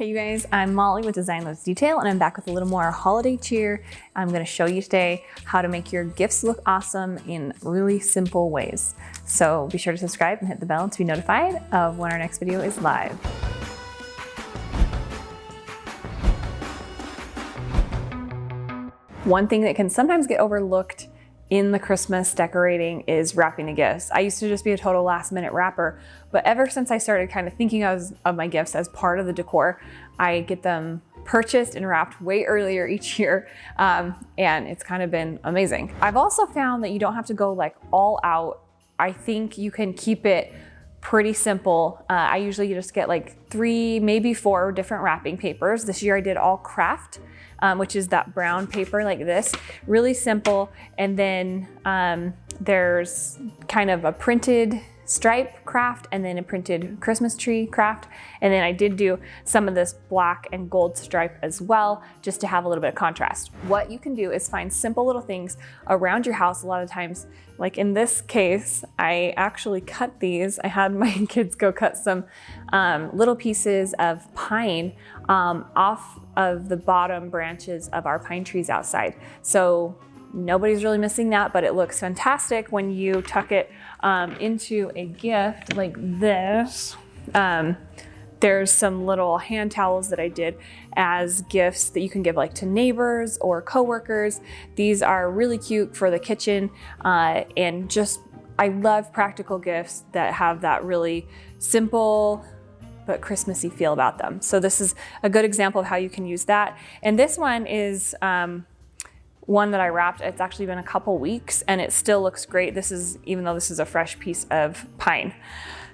Hey you guys, I'm Molly with Design Loves Detail, and I'm back with a little more holiday cheer. I'm gonna show you today how to make your gifts look awesome in really simple ways. So be sure to subscribe and hit the bell to be notified of when our next video is live. One thing that can sometimes get overlooked in the Christmas decorating is wrapping the gifts. I used to just be a total last minute wrapper, but ever since I started kind of thinking of my gifts as part of the decor, I get them purchased and wrapped way earlier each year, and it's kind of been amazing. I've also found that you don't have to go like all out. I think you can keep it pretty simple. I usually just get like 3, maybe 4 different wrapping papers. This year I did all craft, which is that brown paper like this, really simple. And then there's kind of a printed stripe craft and then a printed Christmas tree craft. And then I did do some of this black and gold stripe as well, just to have a little bit of contrast. What you can do is find simple little things around your house. A lot of times, like in this case, I actually cut these. I had my kids go cut some little pieces of pine off of the bottom branches of our pine trees outside. So nobody's really missing that, but it looks fantastic when you tuck it into a gift like this. There's some little hand towels that I did as gifts that you can give like to neighbors or coworkers. These are really cute for the kitchen, and just, I love practical gifts that have that really simple but Christmassy feel about them. So this is a good example of how you can use that. And this one is one that I wrapped. It's actually been a couple weeks and it still looks great. This is, even though this is a fresh piece of pine.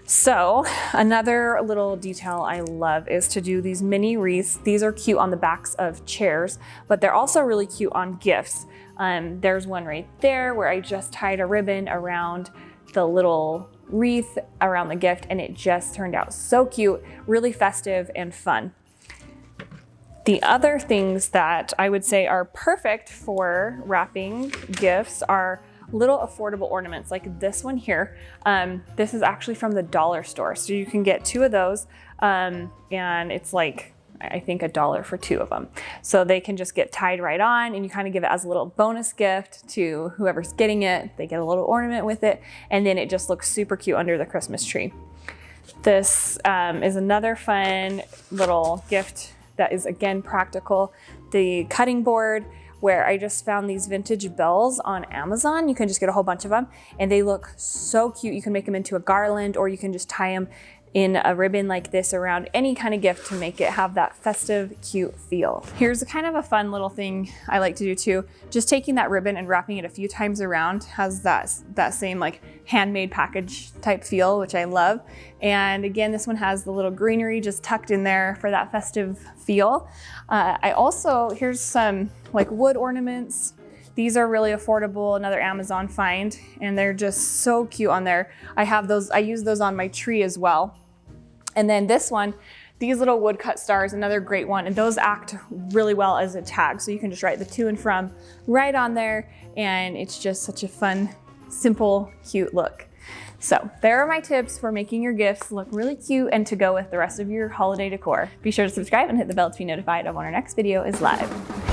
So another little detail I love is to do these mini wreaths. These are cute on the backs of chairs, but they're also really cute on gifts. There's one right there where I just tied a ribbon around the little wreath around the gift, and it just turned out so cute, really festive and fun. The other things that I would say are perfect for wrapping gifts are little affordable ornaments like this one here. This is actually from the dollar store. So you can get 2 of those, and it's like, I think $1 for 2 of them. So they can just get tied right on, and you kind of give it as a little bonus gift to whoever's getting it. They get a little ornament with it, and then it just looks super cute under the Christmas tree. This is another fun little gift that is, again, practical. The cutting board, where I just found these vintage bells on Amazon. You can just get a whole bunch of them and they look so cute. You can make them into a garland, or you can just tie them in a ribbon like this around any kind of gift to make it have that festive, cute feel. Here's a kind of a fun little thing I like to do too. Just taking that ribbon and wrapping it a few times around has that same like handmade package type feel, which I love. And again, this one has the little greenery just tucked in there for that festive feel. Here's some like wood ornaments. These are really affordable, another Amazon find, and they're just so cute on there. I have those, I use those on my tree as well. And then this one, these little woodcut stars, another great one, and those act really well as a tag. So you can just write the to and from right on there, and it's just such a fun, simple, cute look. So there are my tips for making your gifts look really cute and to go with the rest of your holiday decor. Be sure to subscribe and hit the bell to be notified of when our next video is live.